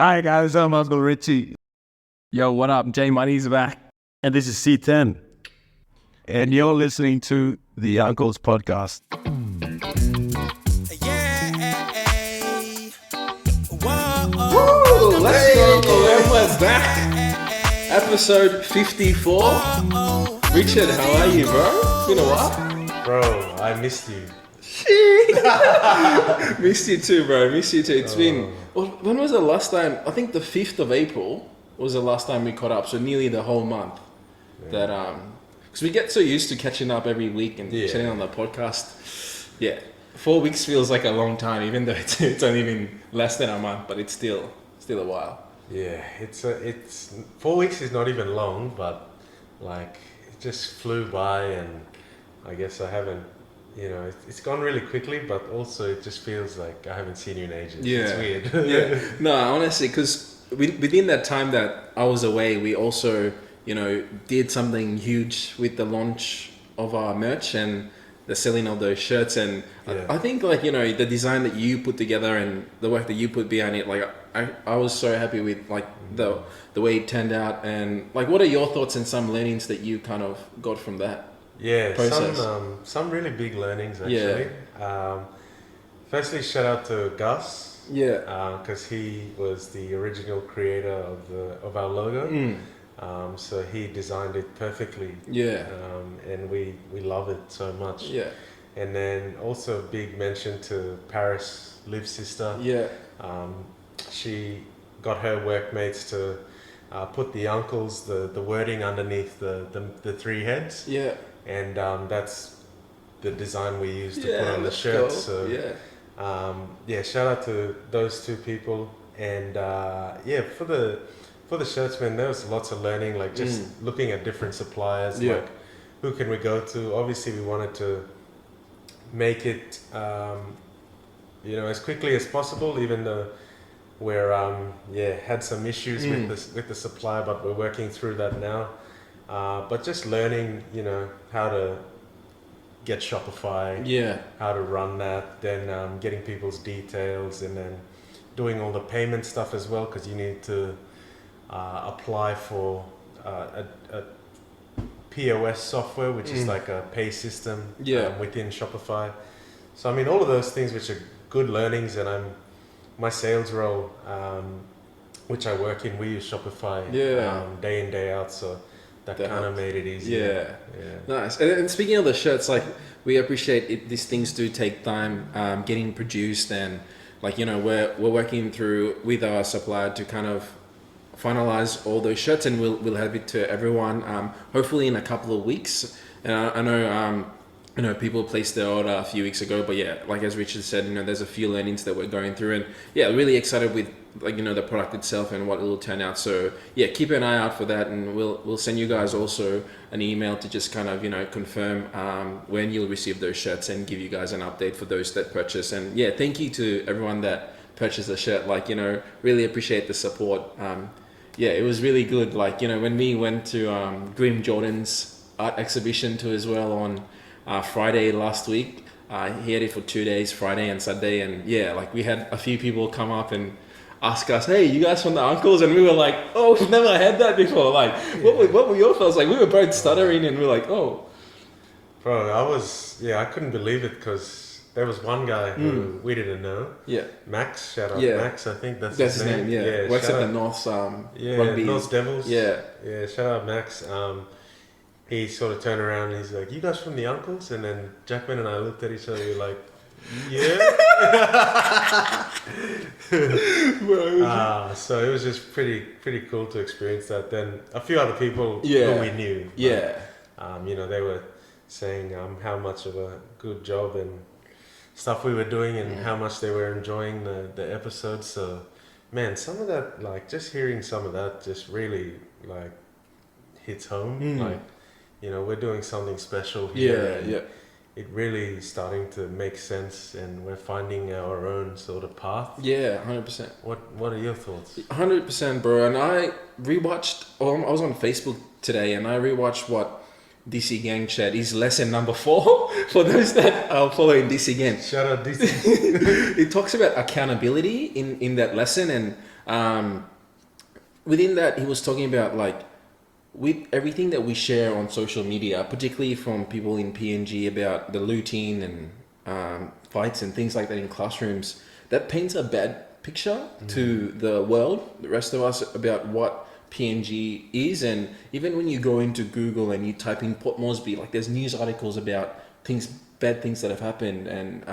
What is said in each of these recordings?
Hi guys, I'm Uncle Richie. Yo, what up? JMoney's back. And this is C10. And you're listening to the Uncle's Podcast. Woo! Let's go. When was that? Episode 54. Richard, how are you, bro? It's been a while. Bro, I missed you. Missed you too, bro. Missed you too. It's been... When was the last time? I think the 5th of April was the last time we caught up. So nearly the whole month. Yeah. That because we get so used to catching up every week and chatting on the podcast. Yeah. 4 weeks feels like a long time, even though it's only been less than a month, but it's still a while. Yeah, it's 4 weeks is not even long, but like it just flew by, and I guess I haven't, it's gone really quickly, but also it just feels like I haven't seen you in ages. Yeah, it's weird. Yeah, no, honestly, because within that time that I was away, we also did something huge with the launch of our merch and the selling of those shirts, and I think the design that you put together and the work that you put behind it, like I was so happy with like the way it turned out. And like, what are your thoughts and some learnings that you kind of got from that process? Some really big learnings actually. Firstly, shout out to Gus, because he was the original creator of our logo. So he designed it perfectly. And we love it so much. And then also a big mention to Paris, Liv's sister. She got her workmates to put the uncles, the wording underneath the three heads. And that's the design we used to put on the shirt. So shout out to those two people. And for the shirts, man, there was lots of learning, like just looking at different suppliers, like who can we go to. Obviously we wanted to make it as quickly as possible, even though we're had some issues with the supplier, but we're working through that now. But just learning how to get Shopify, how to run that, then getting people's details, and then doing all the payment stuff as well, because you need to apply for a POS software, which is like a pay system within Shopify. So I mean, all of those things which are good learnings, and my sales role, which I work in, we use Shopify day in, day out, so that kind of made it easier. Nice. And speaking of the shirts, like, we appreciate it, these things do take time getting produced, and like we're working through with our supplier to kind of finalize all those shirts, and we'll have it to everyone hopefully in a couple of weeks. And I know people placed their order a few weeks ago, but like as Richard said, there's a few learnings that we're going through, and really excited with the product itself and what it will turn out. So keep an eye out for that, and we'll send you guys also an email to just kind of confirm when you'll receive those shirts and give you guys an update for those that purchase. And thank you to everyone that purchased the shirt. Really appreciate the support. It was really good. When we went to Grim Jordan's art exhibition too as well on Friday last week, he had it for 2 days, Friday and Saturday, and we had a few people come up and ask us, "Hey, you guys from the Uncles?" And we were like, "Oh, we've never had that before." What were your thoughts? We were both stuttering, and we were like, "Oh." Bro, I couldn't believe it, because there was one guy who we didn't know. Max, shout out Max, I think that's his name. Works at the North's rugby. North Devils. Shout out Max. He sort of turned around and he's like, "You guys from the Uncles?" And then Jackman and I looked at each other, we were like, so it was just pretty cool to experience that. Then a few other people who we knew. They were saying how much of a good job and stuff we were doing, and how much they were enjoying the episodes. So man, some of that, just hearing some of that just really hits home. We're doing something special here. It really starting to make sense, and we're finding our own sort of path. 100%. What are your thoughts? 100%, bro. And I rewatched, I was on Facebook today, and I rewatched what DC Gang shed is lesson number 4 for those that are following DC Gang. Shout out DC. It talks about accountability in that lesson, and within that he was talking about like with everything that we share on social media, particularly from people in PNG about the looting and fights and things like that in classrooms, that paints a bad picture to the world, the rest of us, about what PNG is. And even when you go into Google and you type in Port Moresby, like there's news articles about bad things that have happened, and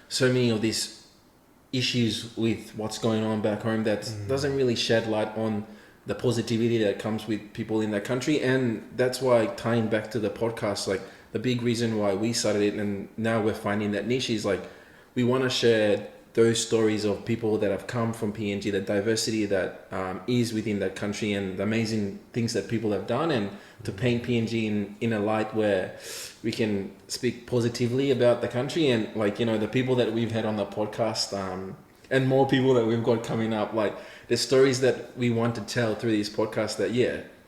so many of these issues with what's going on back home that doesn't really shed light on the positivity that comes with people in that country. And that's why, tying back to the podcast, like the big reason why we started it and now we're finding that niche is like we want to share those stories of people that have come from PNG, the diversity that is within that country, and the amazing things that people have done, and to paint PNG in a light where we can speak positively about the country. And like, the people that we've had on the podcast, and more people that we've got coming up, like the stories that we want to tell through these podcasts that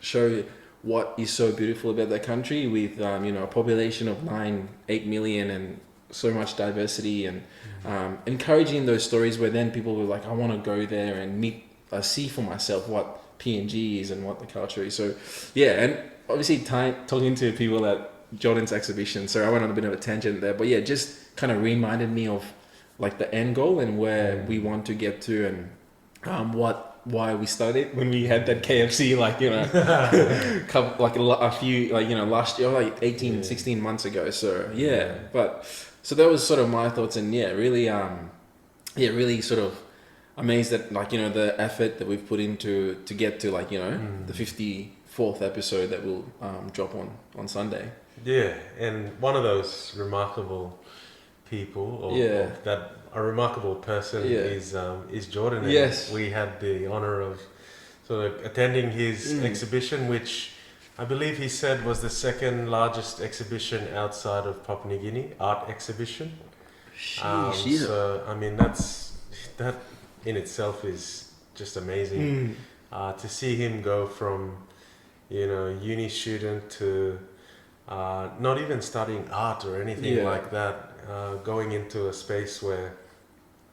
show what is so beautiful about that country with a population of 8 million and so much diversity, and encouraging those stories where then people were like, I want to go there and see for myself what PNG is and what the culture is. So and obviously talking to people at Jordan's exhibition, so I went on a bit of a tangent there, but just kind of reminded me of like the end goal and where we want to get to, and why we started when we had that KFC, last year, like 16 months ago. So but so that was sort of my thoughts, and really sort of amazed at the effort that we've put into to get to the 54th episode that will drop on Sunday. Yeah, and one of those remarkable people, or that a remarkable person is Jordan. And yes, we had the honor of sort of attending his exhibition, which I believe he said was the second largest exhibition outside of Papua New Guinea, art exhibition. So I mean that in itself is just amazing. To see him go from uni student to not even studying art or anything like that, going into a space where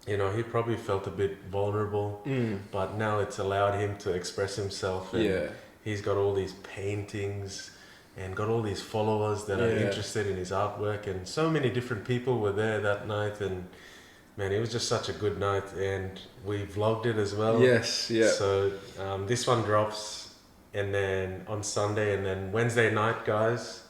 he probably felt a bit vulnerable, but now it's allowed him to express himself, and he's got all these paintings and got all these followers that are interested in his artwork, and so many different people were there that night, and man, it was just such a good night, and we vlogged it as well. So this one drops, and then on Sunday, and then Wednesday night, guys,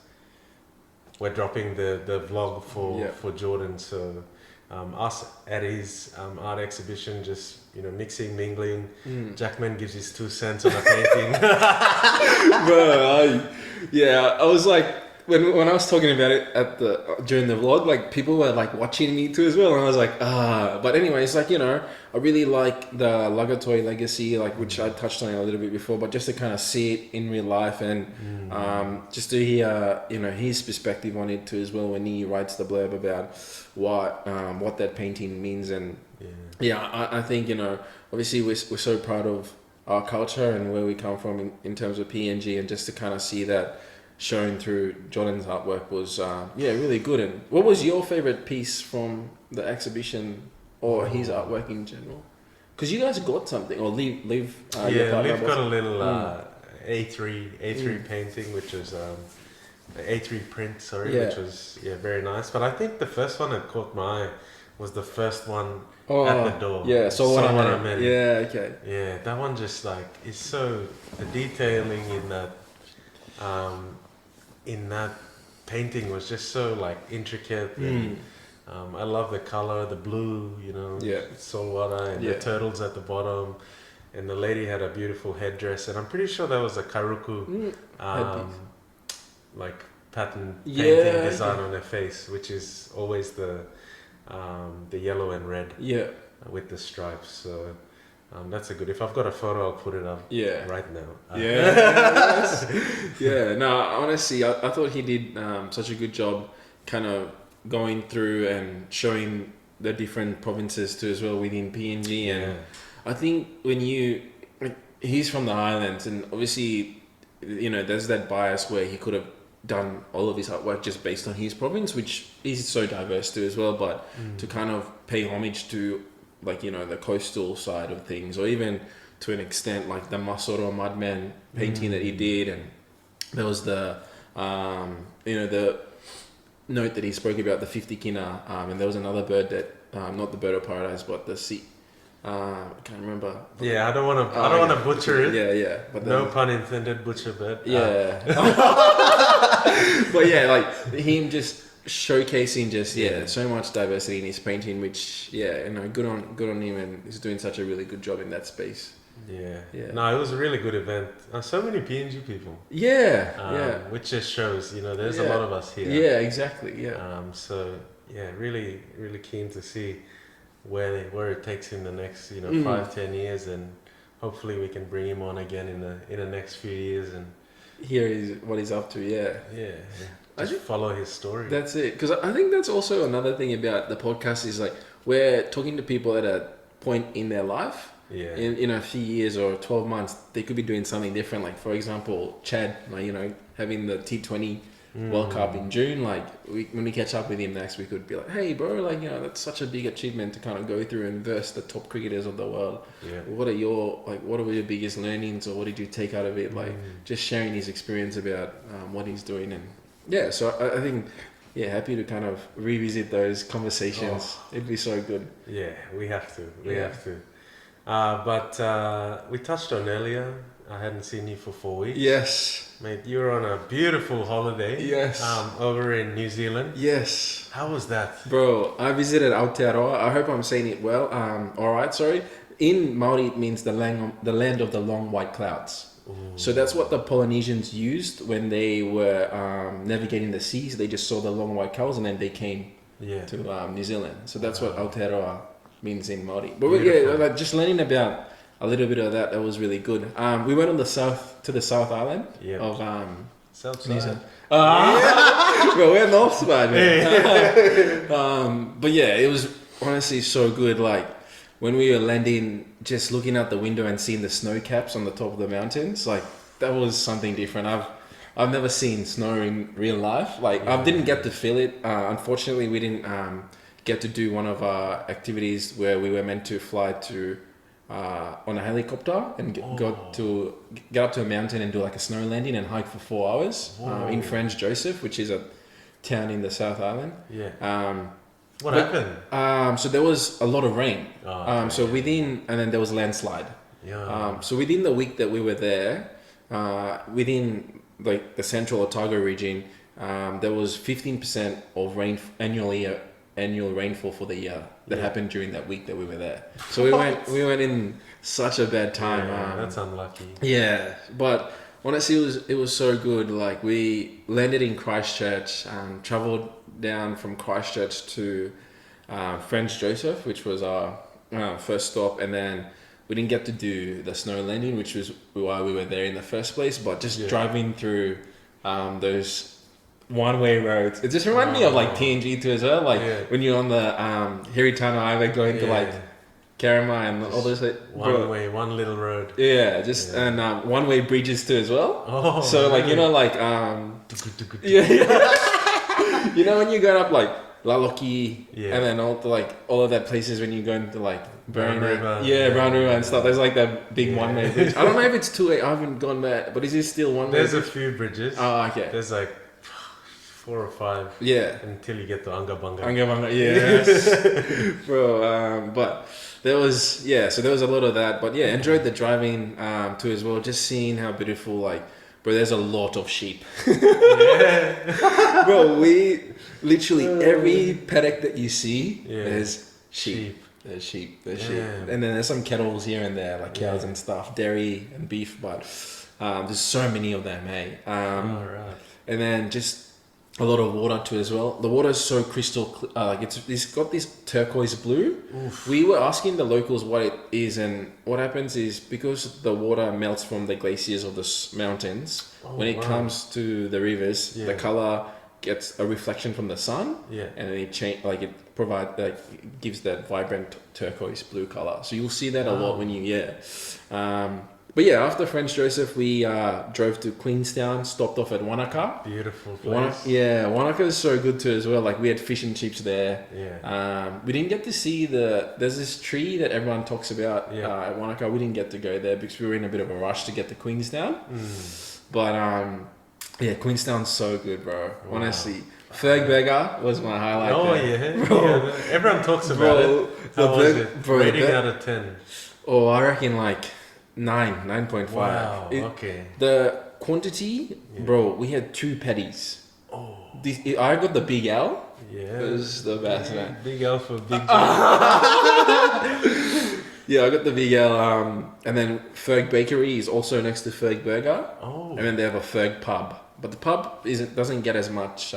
we're dropping the vlog for Jordan. So us at his art exhibition, just mixing, mingling. Jackman gives his 2 cents on a painting. Bro, I was like, when I was talking about it during the vlog, like people were like watching me too as well, and I was like, but anyway, it's like I really like the Lagatoy legacy, like which I touched on a little bit before, but just to kind of see it in real life, and just to hear his perspective on it too as well, when he writes the blurb about what that painting means. And I think obviously we're so proud of our culture and where we come from in terms of PNG, and just to kind of see that shown through Jordan's artwork was really good. And what was your favorite piece from the exhibition or his artwork in general? Because you guys got something, or Liv Liv got a little A3 painting, which was A3 print, which was very nice. But I think the first one that caught my eye was the first one at the door. So what I meant. That one just is so, the detailing in that painting was just so intricate, and I love the color, the blue, solwara, and the turtles at the bottom, and the lady had a beautiful headdress, and I'm pretty sure that was a karuku pattern painting design on her face, which is always the yellow and red with the stripes. So that's a good. If I've got a photo, I'll put it up right now. No, honestly, I thought he did such a good job kind of going through and showing the different provinces too as well within PNG. And I think when he's from the islands, and obviously there's that bias where he could have done all of his artwork just based on his province, which is so diverse too as well, but to kind of pay homage to the coastal side of things, or even to an extent like the Masoro Mudman painting that he did, and there was the the note that he spoke about, the 50 kina, and there was another bird that not the bird of paradise, but the sea. I can't remember. Yeah, I don't want to butcher it. Yeah. But no pun intended, butcher bird. Yeah. But yeah, like him just showcasing so much diversity in his painting, which good on him, and he's doing such a really good job in that space. Yeah. No, it was a really good event. So many PNG people. Yeah. Which just shows, there's a lot of us here. Yeah, exactly. Yeah. So really, really keen to see where it takes him the next 5-10 years, and hopefully we can bring him on again in the next few years and hear what he's up to. Just follow his story. That's it, because I think that's also another thing about the podcast is like we're talking to people at a point in their life. In a few years or 12 months, they could be doing something different. Like for example, Chad, having the T20 World Cup in June. Like when we catch up with him next, we could be like, "Hey, bro, that's such a big achievement to kind of go through and verse the top cricketers of the world. What were your biggest learnings, or what did you take out of it? Like just sharing his experience about what he's doing." And so I think. Yeah, happy to kind of revisit those conversations. It'd be so good. Yeah, we have to. We have to. But we touched on earlier, I hadn't seen you for 4 weeks. Yes. Mate, you were on a beautiful holiday. Yes. Over in New Zealand. Yes. How was that? Bro, I visited Aotearoa. I hope I'm saying it well. Alright, sorry. In Māori, it means the land of the long white clouds. Ooh. So that's what the Polynesians used when they were navigating the seas. They just saw the long white clouds and then they came to New Zealand. So that's what Aotearoa means in Māori. But just learning about a little bit of that was really good. We went on the South Island of South New side. Zealand. Bro, we're north side, man. But it was honestly so good. Like when we were landing, just looking out the window and seeing the snow caps on the top of the mountains, like that was something different. I've never seen snow in real life. Like I didn't get to feel it. Unfortunately, we didn't get to do one of our activities where we were meant to fly to on a helicopter and get up to a mountain and do like a snow landing and hike for 4 hours in Franz Joseph, which is a town in the South Island. What happened? So there was a lot of rain. And then there was landslide. So within the week that we were there, within like the central Otago region, there was 15% of annual rainfall for the year that happened during that week that we were there. So we went in such a bad time. That's unlucky. Yeah, but honestly, it was so good. Like we landed in Christchurch, traveled down from Christchurch to Franz Joseph, which was our first stop, and then we didn't get to do the snow landing, which was why we were there in the first place. But just driving through those one-way roads, it just reminded me of like PNG too as well. Like when you're on the Hiritano Highway going to like Karama and all those one way, one little road. And one-way bridges too as well. So like you know when you go up like Laloki and then all of that places when you go into like Brown River. Brown River and stuff. There's like that big one-way bridge. I don't know if it's two-way. I haven't gone there, but is it still one-way? There's a few bridges. Oh, okay. There's like 4 or 5. Yeah. Until you get to Angabanga. Yes. Bro, but there was, so there was a lot of that. But enjoyed the driving too as well. Just seeing how beautiful, bro, there's a lot of sheep. Bro, we literally, every paddock that you see, there's sheep. There's sheep. And then there's some kettles here and there, like cows and stuff, dairy and beef. But there's so many of them, hey. And then just a lot of water too as well. The water is so crystal clear, it's got this turquoise blue. Oof. We were asking the locals what it is, and what happens is because the water melts from the glaciers of the mountains, when it comes to the rivers, the color gets a reflection from the sun, and then it gives that vibrant turquoise blue color. So you'll see that a lot when you But yeah, after French Joseph, we drove to Queenstown, stopped off at Wanaka. Beautiful place. Wanaka is so good too as well. Like we had fish and chips there. Yeah. We didn't get to see there's this tree that everyone talks about at Wanaka. We didn't get to go there because we were in a bit of a rush to get to Queenstown. But yeah, Queenstown's so good, bro. Wow. Honestly. Ferg Burger was my highlight. Oh there. Yeah. Everyone talks about it. How was it? Bro, rating out of 10. Oh, I reckon like 9.5. Wow. Okay. The quantity, bro. We had 2 patties. Oh. I got the big L. Yeah. It was the best, man. Big L for big. Yeah, I got the big L. And then Ferg Bakery is also next to Ferg Burger. Oh. And then they have a Ferg pub. But the pub doesn't get as much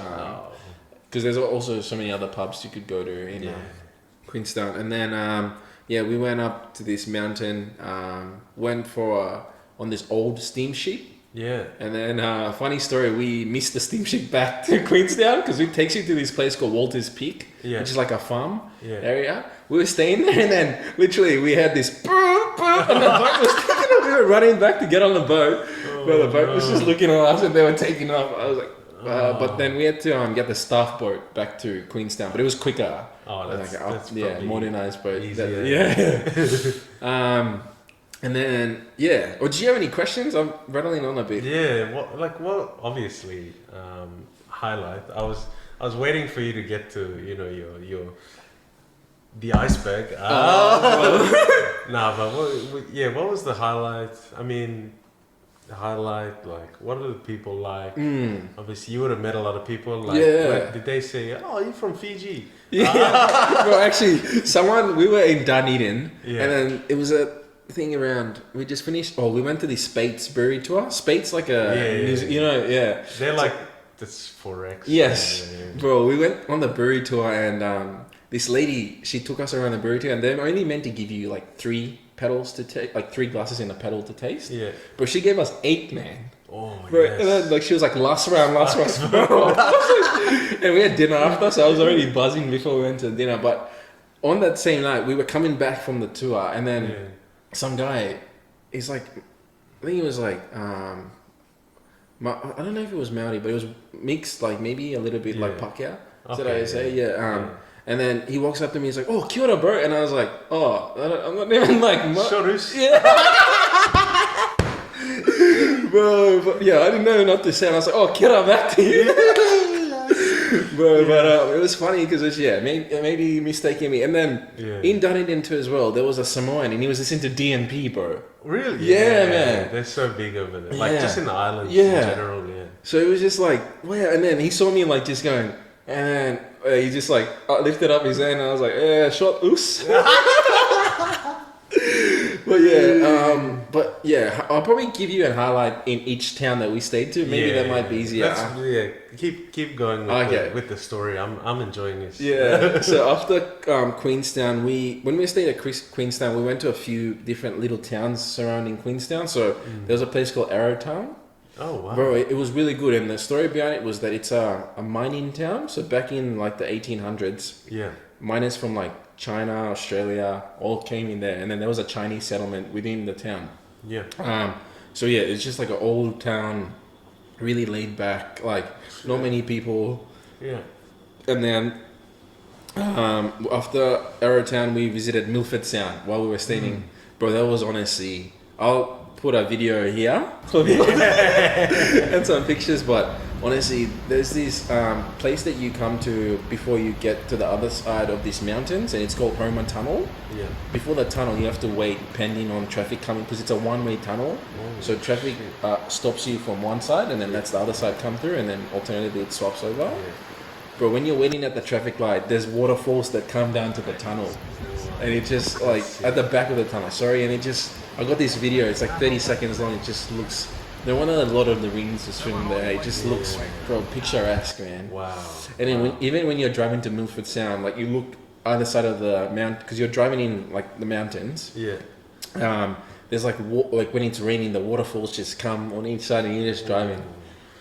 because there's also so many other pubs you could go to in Queenstown. And then we went up to this mountain, went for on this old steamship. Yeah. And then funny story, we missed the steamship back to Queenstown because it takes you to this place called Walter's Peak, which is like a farm area. We were staying there, and then literally we had this and the boat was we were running back to get on the boat. But the boat was just looking at us and they were taking off. I was like, but then we had to get the staff boat back to Queenstown, but it was quicker. Oh, that's modernized boat. Easier. And then or do you have any questions? I'm rattling on a bit. Yeah, what obviously highlight. I was waiting for you to get to your the iceberg. But what was the highlight? I mean, the highlight, like, what are the people like? Obviously, you would have met a lot of people. Like, did they say, "Oh, you're from Fiji"? Yeah, well, actually, we were in Dunedin, and then it was a thing around. We just finished. Oh, we went to the Spates brewery tour. Spates, like They're like this 4X. Yes, bro. We went on the brewery tour, and this lady, she took us around the brewery tour, and they're only meant to give you like 3 pedals to take, like 3 glasses in a pedal to taste. Yeah. But she gave us 8, man. Oh, bro, yes. And then, like, she was like, last round. And we had dinner after, so I was already buzzing before we went to dinner. But on that same night, we were coming back from the tour, and then some guy, he's like, I think he was like, I don't know if it was Maori, but it was mixed, like maybe a little bit like Pākehā. Is that how you say? And then he walks up to me, he's like, "Oh, kia ora, bro." And I was like, "Oh, I'm not even like..." Snories. Yeah. Bro, but I didn't know what to say. And I was like, "Oh, kia ora, back to you." Bro, but it was funny because it was, maybe mistaking me. And then in Dunedin too as well, there was a Samoan and he was listening to DNP, bro. Really? Yeah, man. They're so big over there. Like, just in the islands in general, So it was just like, wow. And then he saw me like just going, and then he just like lifted up his hand and I was like, shot oos. But I'll probably give you a highlight in each town that we stayed to. Maybe that might be easier. Keep going with the story. I'm enjoying this. Yeah. So after Queenstown, when we stayed at Queenstown, we went to a few different little towns surrounding Queenstown. So there was a place called Arrowtown. Oh wow. Bro, it was really good, and the story behind it was that it's a mining town. So back in like the 1800s, miners from like China, Australia, all came in there, and then there was a Chinese settlement within the town. It's just like an old town, really laid back, like not many people. And then after Arrowtown, we visited Milford Sound while we were staying. Bro, that was honestly, I'll put a video here and some pictures, but honestly, there's this place that you come to before you get to the other side of these mountains, and it's called Homer Tunnel. Before the tunnel, you have to wait pending on traffic coming, because it's a one-way tunnel. So traffic stops you from one side, and then that's the other side come through, and then alternatively it swaps over. Bro, when you're waiting at the traffic light, there's waterfalls that come down to the tunnel, and it just like at the back of the tunnel. And it just, I got this video. It's like 30 seconds long. It just looks. They wanted a lot of the Rings to swim there. It just looks, bro, picturesque, man. Wow. And then even when you're driving to Milford Sound, like you look either side of the mountain, because you're driving in like the mountains. There's like when it's raining, the waterfalls just come on each side, and you're just driving.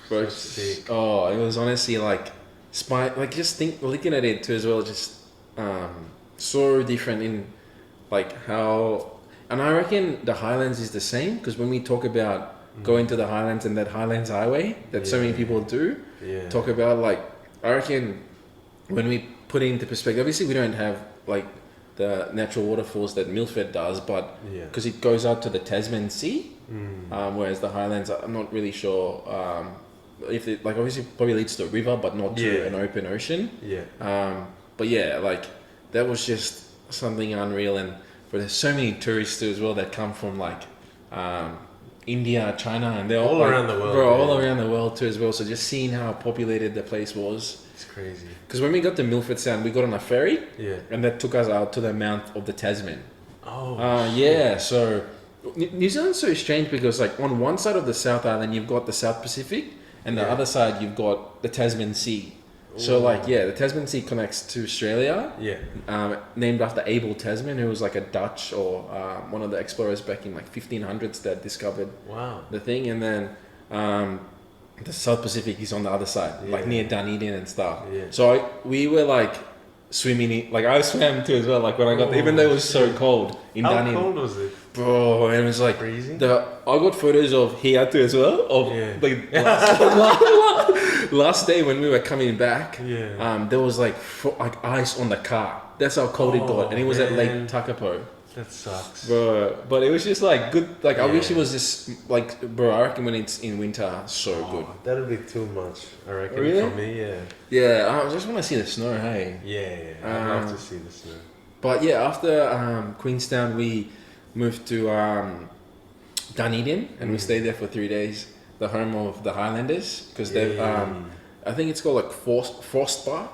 Bro, it was honestly like. Just looking at it too as well, just so different in like how, and I reckon the Highlands is the same, because when we talk about going to the Highlands and that Highlands Highway that so many people do talk about, like, I reckon when we put it into perspective, obviously we don't have like the natural waterfalls that Milford does, but because it goes out to the Tasman Sea, whereas the Highlands, I'm not really sure if it, like, obviously probably leads to a river, but not to an open ocean. But yeah, like, that was just something unreal. And but there's so many tourists too as well that come from like India, China, and they're all around the world. All around the world too as well. So just seeing how populated the place was. It's crazy. Because when we got to Milford Sound, we got on a ferry, and that took us out to the mouth of the Tasman. So New Zealand's so strange because, like, on one side of the South Island you've got the South Pacific, and the other side you've got the Tasman Sea. So like, the Tasman Sea connects to Australia. Named after Abel Tasman, who was like a Dutch or one of the explorers back in like 1500s that discovered the thing. And then the South Pacific is on the other side, like near Dunedin and stuff. So we were like swimming in, like I swam too as well. Like when I got there, even though it was so cold in Dunedin. How cold was it? Bro, and it was like freezing. I got photos of here too as well of like last day when we were coming back. There was like ice on the car. That's how cold it got, and it was at Lake Takapo. That sucks, bro. But it was just like good. Like I wish it was just like, bro. I reckon when it's in winter, so good. That'll be too much, I reckon. Really? For me, Yeah, I just want to see the snow. Hey. I'd love to see the snow. But yeah, after Queenstown, we moved to Dunedin, and we stayed there for 3 days. The home of the Highlanders, because they, I think it's called like Forsyth Bar.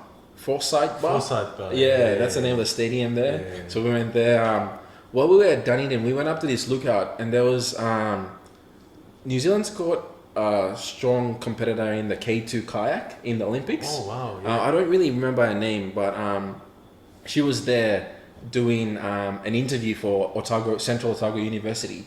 Yeah, that's the name of the stadium there. So we went there. While we were at Dunedin, we went up to this lookout, and there was New Zealand's got a strong competitor in the K2 kayak in the Olympics. Oh wow! I don't really remember her name, but she was there doing an interview for Central Otago University.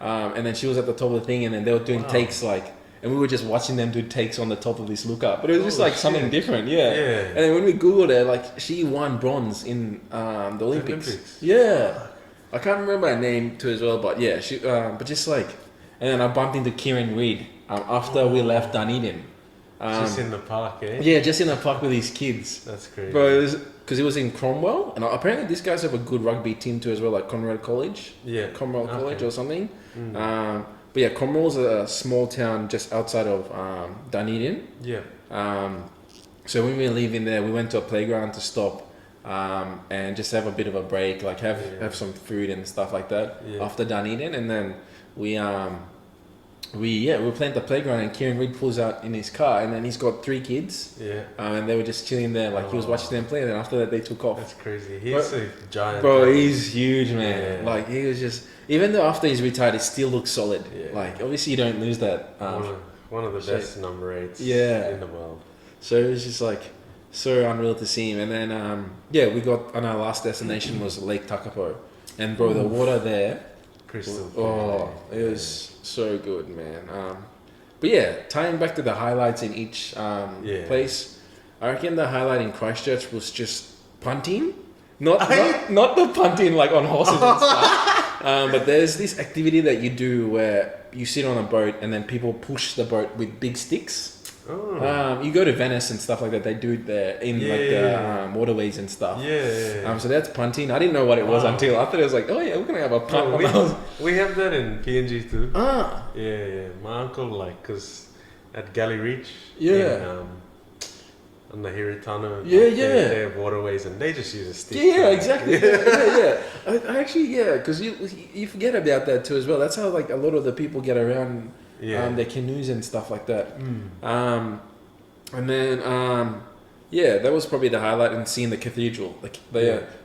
And then she was at the top of the thing, and then they were doing takes like. And we were just watching them do takes on the top of this lookout. But it was just like something different, And then when we Googled her, like, she won bronze in the Olympics. I can't remember her name too as well, but yeah, she. But just like, and then I bumped into Kieran Reid after we left Dunedin. Just in the park, Yeah, just in the park with his kids. That's crazy. Bro, it was because it was in Cromwell, and apparently these guys have a good rugby team too as well, like Conrad College. Cromwell College or something. But yeah, Cromwell's a small town just outside of Dunedin. So when we were leaving there, we went to a playground to stop and just have a bit of a break, like have some food and stuff like that after Dunedin, and then we were playing at the playground, and Kieran Reid pulls out in his car, and then he's got 3 kids. And they were just chilling there, like he was watching them play, and then after that they took off. That's crazy. He's a giant. Bro, he's huge, man. Like he was just, even though after he's retired, he still looks solid. Like obviously you don't lose that. One of the best number 8s in the world. So it was just like so unreal to see him. And then we got on our last destination was Lake Takapo, and bro, the water there, crystal. It was so good, man. But yeah, tying back to the highlights in each place, I reckon the highlight in Christchurch was just punting. Not the punting like on horses and stuff. But there's this activity that you do where you sit on a boat and then people push the boat with big sticks. You go to Venice and stuff like that. They do it there in the waterways and stuff. So that's punting. I didn't know what it was until I thought it was like, oh yeah, we're gonna have a punt. We have that in PNG too. My uncle cause at Galley Reach. On the Hiritano, they have waterways and they just use a stick. Exactly. I actually, because you forget about that too as well. That's how like a lot of the people get around their canoes and stuff like that. And then that was probably the highlight, and seeing the cathedral.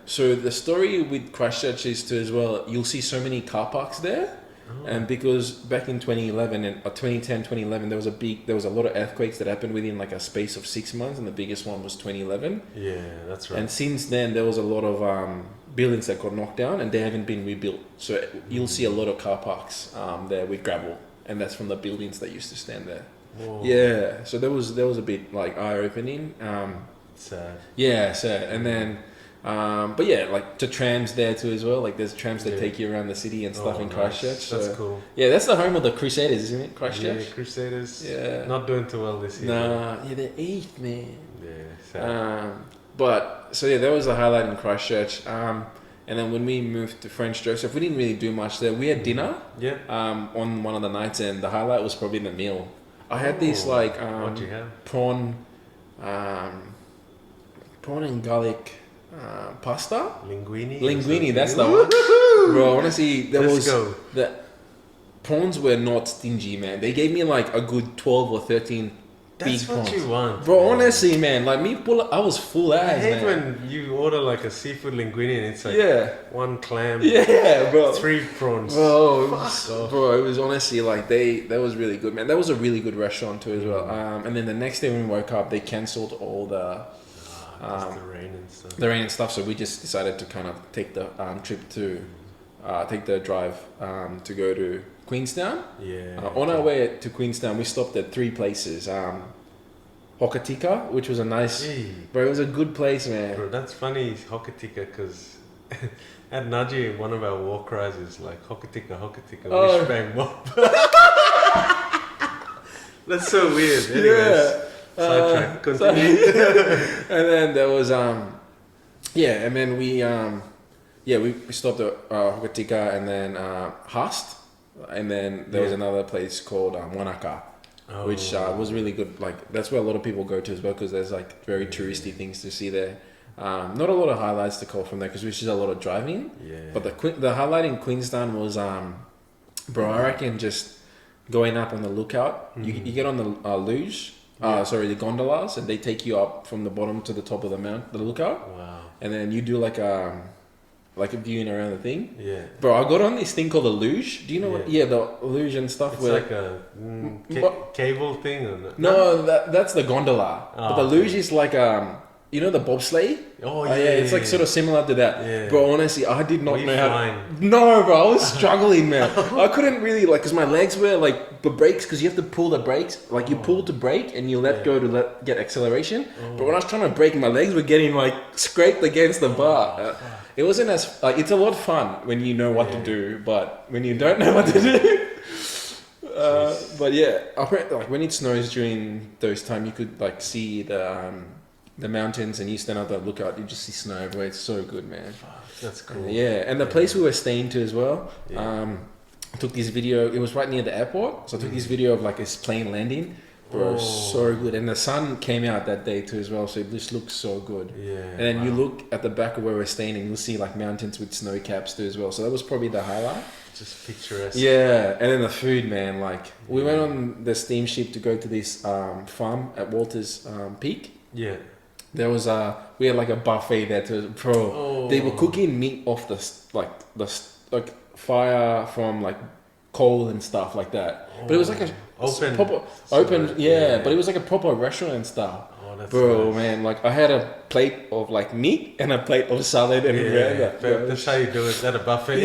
So the story with Christchurch is too as well. You'll see so many car parks there. And because back in 2011 and 2010, 2011, there was a lot of earthquakes that happened within like a space of 6 months, and the biggest one was 2011. Yeah, that's right. And since then, there was a lot of buildings that got knocked down, and they haven't been rebuilt. So you'll see a lot of car parks there with gravel, and that's from the buildings that used to stand there. Whoa. Yeah, so that was a bit like eye-opening. Sad. Yeah, sad. And then But yeah, like to trams there too as well. Like there's trams that take you around the city and stuff in Christchurch. Nice. That's cool. Yeah, that's the home of the Crusaders, isn't it? Christchurch. Yeah, Crusaders. Yeah. Not doing too well this year. Nah, yeah, they're 8th, man. Yeah. Sad. But so yeah, that was the highlight in Christchurch. And then when we moved to French Joseph, we didn't really do much there. We had dinner. Yeah. On one of the nights, and the highlight was probably the meal. I had these like what'd you have? prawn and garlic pasta. Linguine. That's the one. Bro, honestly, Let's go. the prawns were not stingy, man. They gave me like a good 12 or 13 That's big what prawns. you want. Bro, man. honestly, man, like I was full I ass, hate man. when you order like a seafood linguine and it's like one clam, bro. 3 prawns. Bro, Fuck off. it was honestly like that was really good, man. That was a really good restaurant too as well. And then the next day when we woke up, they cancelled all the the rain and stuff. the rain and stuff. So we just decided to kind of take the trip to take the drive to go to Queenstown. Yeah. On our way to Queenstown, we stopped at 3 places. Hokitika, which was a nice, bro. It was a good place, man. Bro, that's funny, Hokitika, because at Naji, one of our war cries is like Hokitika, wish bang wop. That's so weird. Anyways, sidetrack. Continue. And then there was and then we stopped at Hokitika and then Haast, and then there was another place called Wanaka. Which was really good. Like that's where a lot of people go to as well, because there's like very touristy things to see there. Not a lot of highlights to call from there because we just a lot of driving. Yeah. But the highlight in Queenstown was, bro, I reckon just going up on the lookout. You get on the luge, the gondolas, and they take you up from the bottom to the top of the lookout. Wow. And then you do like a viewing around the thing. Yeah. Bro, I got on this thing called a luge. Do you know what? Yeah, the luge and stuff. It's like a cable thing. Or no, that's the gondola. But the luge is like you know the bobsleigh? Oh yeah. It's like sort of similar to that. Yeah. Bro, honestly, I did not know how. No, bro, I was struggling, man. I couldn't really because my legs were like the brakes, because you have to pull the brakes. Like you pull to brake and you let go to get acceleration. But when I was trying to brake, my legs were getting like scraped against the bar. It wasn't as it's a lot of fun when you know what to do, but when you don't know what to do. But yeah, like when it snows during those time, you could like see the mountains, and you stand out the lookout, you just see snow everywhere. It's so good, man. That's cool. And the place we were staying to as well. I took this video. It was right near the airport, so I took this video of like this plane landing. Bro, so good. And the sun came out that day too as well, so it just looks so good. Yeah. And then you look at the back of where we're staying and you'll see like mountains with snow caps too as well. So that was probably the highlight. Just picturesque. Yeah. And then the food, man, like we went on the steamship to go to this farm at Walters Peak. Yeah. There was we had like a buffet there too. Bro, they were cooking meat off the fire from like coal and stuff like that. But it was like a open, but it was like a proper restaurant and stuff. Bro, nice. Man, like I had a plate of like meat and a plate of salad and that's how you do it at a buffet.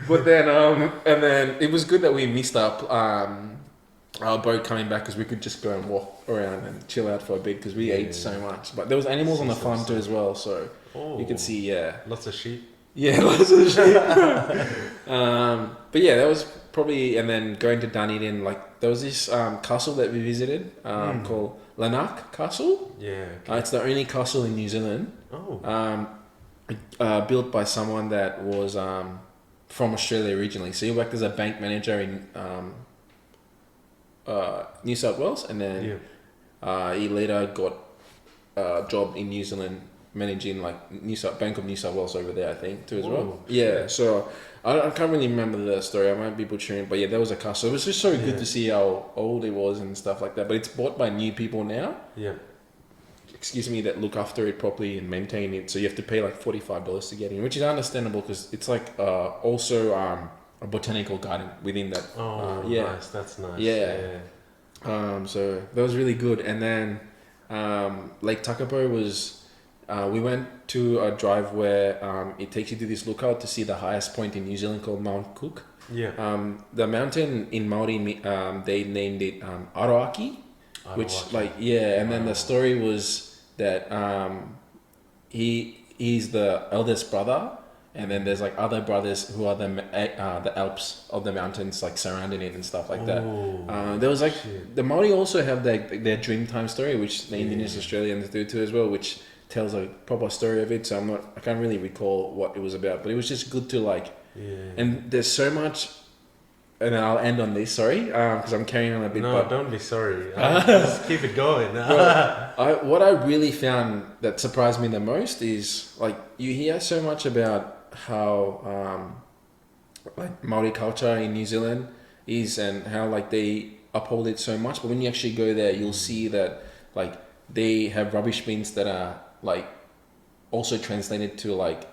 But then and then it was good that we missed up our boat coming back, because we could just go and walk around and chill out for a bit, because we ate so much. But there was animals on the farm too as well, so you could see lots of sheep. Yeah, lots of sheep. But yeah, that was probably, and then going to Dunedin, like there was this castle that we visited called Lanark Castle. Yeah. Okay. It's the only castle in New Zealand. Built by someone that was from Australia originally. So he worked as a bank manager in New South Wales, and then he later got a job in New Zealand managing like Bank of New South Wales over there, I think too as well. Yeah, so I can't really remember the story. I might be butchering, but yeah, there was a castle. It was just so good to see how old it was and stuff like that. But it's bought by new people now. Yeah. Excuse me, that look after it properly and maintain it. So you have to pay like $45 to get in, which is understandable because it's like also a botanical garden within that. Nice. That's nice. Yeah. So that was really good. And then Lake Takapo was. We went to a drive where it takes you to this lookout to see the highest point in New Zealand called Mount Cook. Yeah. The mountain in Māori, they named it Aroaki, which and then the story was that he's the eldest brother, and then there's like other brothers who are the Alps of the mountains like surrounding it and stuff like that. There was like the Maori also have their Dreamtime story, which the Indigenous Australians do too as well, which tells a proper story of it. So I can't really recall what it was about, but it was just good to like. And there's so much. And I'll end on this, sorry, because I'm carrying on a bit. No, don't be sorry. Just keep it going. What I really found that surprised me the most is, like, you hear so much about how, like, Maori culture in New Zealand is and how, like, they uphold it so much. But when you actually go there, you'll see that, like, they have rubbish bins that are, like, also translated to, like,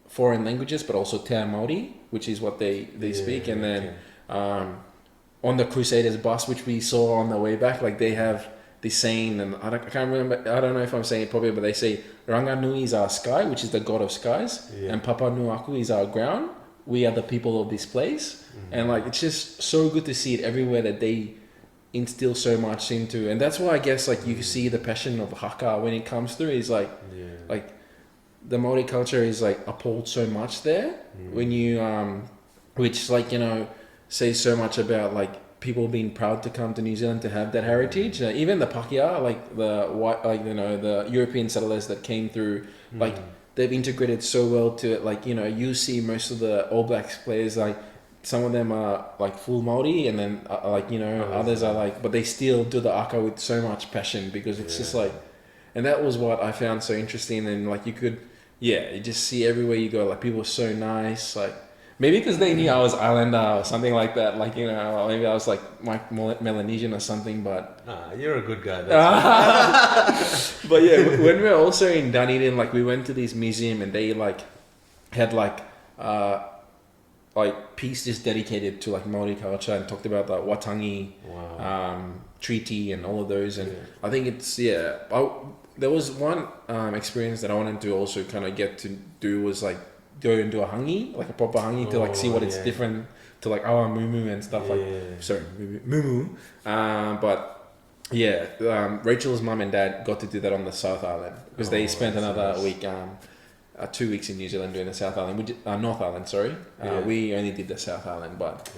foreign languages, but also Te Māori, which is what they speak. And then... on the Crusaders bus, which we saw on the way back, like they have this saying, and I can't remember, I don't know if I'm saying it properly, but they say Ranganui is our sky, which is the god of skies, and Papa Nuaku is our ground. We are the people of this place. And like it's just so good to see it everywhere that they instill so much into, and that's why I guess like you see the passion of haka when it comes through is like the Māori culture is like upheld so much there when you which like, you know, says so much about like people being proud to come to New Zealand to have that heritage. Even the Pakeha, like the white, like, you know, the European settlers that came through, like they've integrated so well to it. Like, you know, you see most of the All Blacks players, like some of them are like full Māori, and then like, you know, others are like, but they still do the aka with so much passion because it's just like, and that was what I found so interesting. And like you could, you just see everywhere you go, like people are so nice, like. Maybe because they knew I was Islander or something like that. Like, you know, maybe I was like Melanesian or something, but... you're a good guy. But yeah, when we were also in Dunedin, like we went to this museum and they like had like pieces dedicated to like Māori culture and talked about the Watangi treaty and all of those. And I think it's, there was one experience that I wanted to also kind of get to do was like, go and do a hangi, like a proper hangi to like see what it's different to like our mumu and stuff sorry, mumu. But Rachel's mum and dad got to do that on the South Island because they spent another week, 2 weeks in New Zealand doing the South Island, North Island, sorry. We only did the South Island, but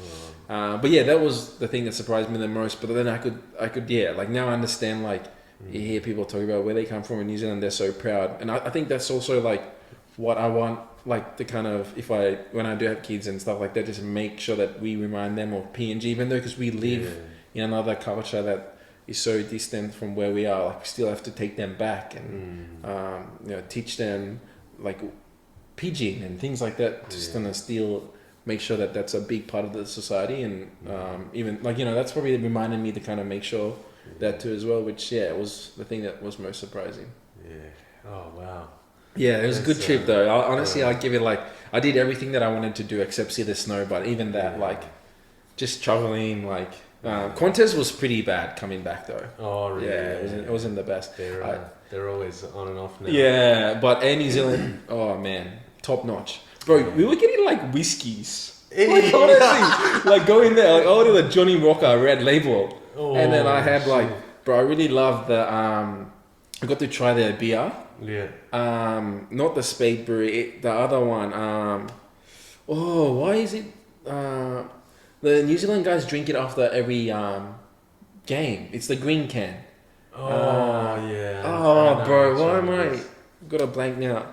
that was the thing that surprised me the most. But then I could like now I understand, like you hear people talk about where they come from in New Zealand, they're so proud. And I think that's also like what I want, like the kind of, when I do have kids and stuff like that, just make sure that we remind them of PNG, even though because we live in another culture that is so distant from where we are, like we still have to take them back and you know, teach them like pidgin and things like that, just to still make sure that that's a big part of the society. And even like, you know, that's probably reminded me to kind of make sure that too as well, which it was the thing that was most surprising. Oh wow. Yeah, it was a good trip though. Honestly, I'd give it like, I did everything that I wanted to do except see the snow, but even that, like, just traveling, like, Qantas was pretty bad coming back though. Oh, really? Yeah, it wasn't the best. They're always on and off now. Yeah, but Air New Zealand, oh man, top notch. Bro, we were getting like whiskeys. Like, honestly, like going there, like, I ordered a Johnny Walker red label. And then I had like, bro, I really loved the, I got to try their beer. Yeah. Not the Spade Brewery, the other one. Why is it? The New Zealand guys drink it after every game. It's the green can. Bro, why am I? Got a blank now.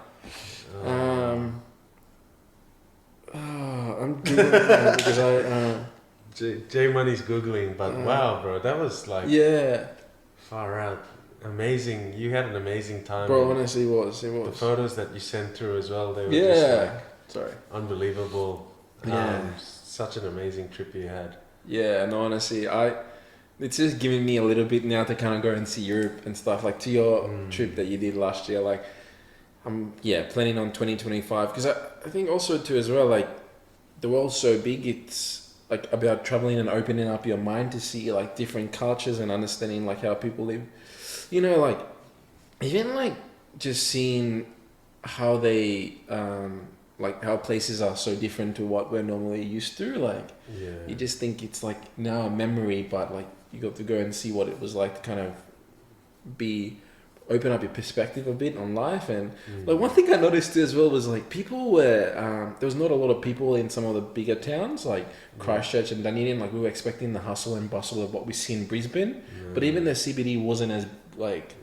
I'm doing it because I. JMoney's googling, but wow, bro, that was like far out. Amazing. You had an amazing time. Bro, honestly, it was. The photos that you sent through as well, they were just like unbelievable. Such an amazing trip you had. Yeah, no, honestly, it's just giving me a little bit now to kind of go and see Europe and stuff, like to your trip that you did last year. Like, I'm planning on 2025 because I think also too as well, like the world's so big, it's like about traveling and opening up your mind to see like different cultures and understanding like how people live. You know, like, even, like, just seeing how they, like, how places are so different to what we're normally used to, like, you just think it's, like, now a memory, but, like, you got to go and see what it was like to kind of be open up your perspective a bit on life. And like one thing I noticed as well was like people were there was not a lot of people in some of the bigger towns like Christchurch and Dunedin. Like we were expecting the hustle and bustle of what we see in Brisbane, but even the CBD wasn't as like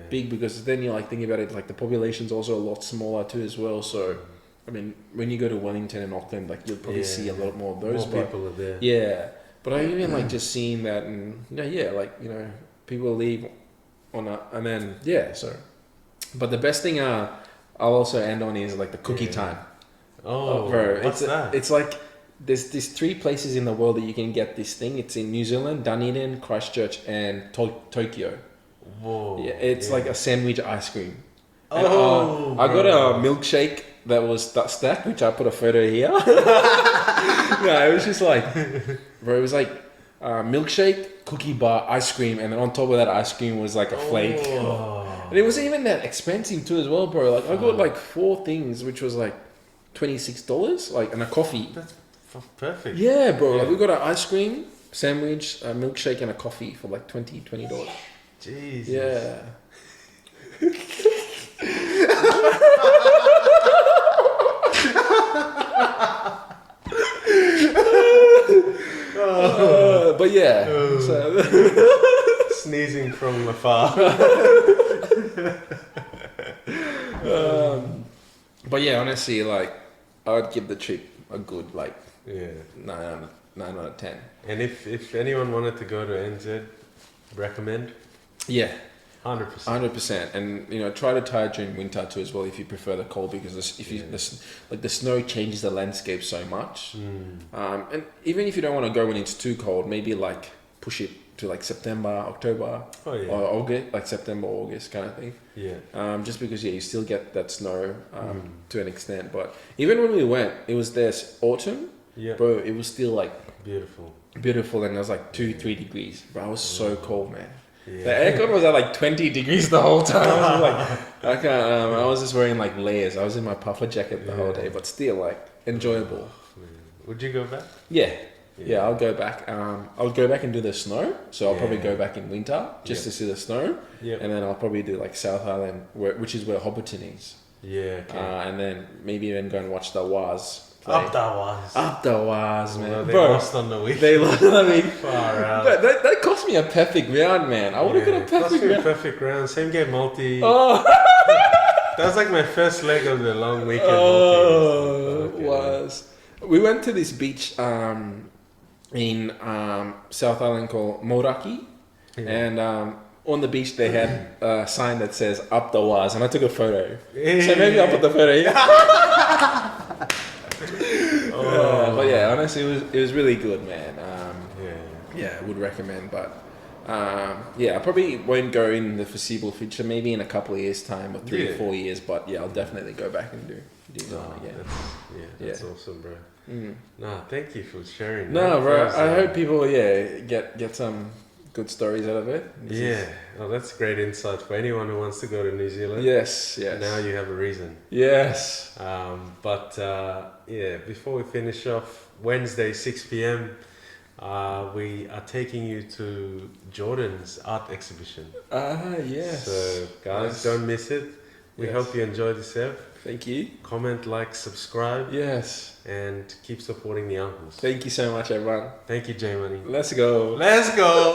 big, because then you're like thinking about it, like the population's also a lot smaller too as well. So I mean, when you go to Wellington and Auckland, like you'll probably see a lot more of those. More people are there. Yeah, but I even like just seeing that, and people leave on a, and then so. But the best thing I'll also end on is like the cookie time. Oh, bro, what's that? It's like there's 3 places in the world that you can get this thing. It's in New Zealand, Dunedin, Christchurch, and Tokyo. Whoa. Yeah, it's like a sandwich ice cream. And, Oh, I got a milkshake that was stacked, which I put a photo here. No, it was just like, bro, it was like milkshake, cookie bar, ice cream, and then on top of that ice cream was like a flake. Oh. And it wasn't even that expensive too as well, bro. Like I got like 4 things, which was like $26, like, and a coffee. That's perfect. Yeah, bro. Like we got an ice cream, sandwich, a milkshake, and a coffee for like $20. Jesus. Yeah. But yeah, Sneezing from afar. But yeah, honestly, like I would give the trip a good like 9 out of 10. And if anyone wanted to go to NZ, recommend? Yeah. 100%. 100%, and try to tie it during winter too as well if you prefer the cold, because the snow changes the landscape so much. And even if you don't want to go when it's too cold, maybe like push it to like September, October, or August, like September, August kind of thing. Yeah. Just because you still get that snow to an extent, but even when we went, it was this autumn. Yeah. Bro, it was still like beautiful, and it was like 2-3 degrees. Bro, I was so cold, man. Yeah. The aircon was at like 20 degrees the whole time. I was like, I can't. I was just wearing like layers. I was in my puffer jacket the whole day, but still like enjoyable. Would you go back? Yeah, I'll go back. I'll go back and do the snow. So I'll probably go back in winter just to see the snow. Yeah. And then I'll probably do like South Island, which is where Hobbiton is. Yeah. Okay. And then maybe even go and watch the Waz. Up the Waz, man. Well, they lost on the week. They lost on the week. Far out. That cost me a perfect round, man. I would have got a perfect round. Same game multi. Oh. That was like my first leg of the long weekend multi. Was. We went to this beach in South Island called Moraki. Yeah. And on the beach they had a sign that says "Up the Waz," and I took a photo. Yeah. So maybe I'll put the photo here. But yeah, honestly, it was really good, man. I would recommend. But I probably won't go in the foreseeable future. Maybe in a couple of years' time, or 3 or 4 years. But yeah, I'll definitely go back and do that again. That's awesome, bro. No, thank you for sharing. No, bro. I hope people get some good stories out of it. Well, that's great insight for anyone who wants to go to New Zealand. Yes. Now you have a reason. Yes. Before we finish off, Wednesday 6 p.m. We are taking you to Jordan's art exhibition. Yes. So guys, don't miss it. We hope you enjoyed this ep. Thank you. Comment, like, subscribe. Yes. And keep supporting the uncles. Thank you so much, everyone. Thank you, JMoney. Let's go. Let's go.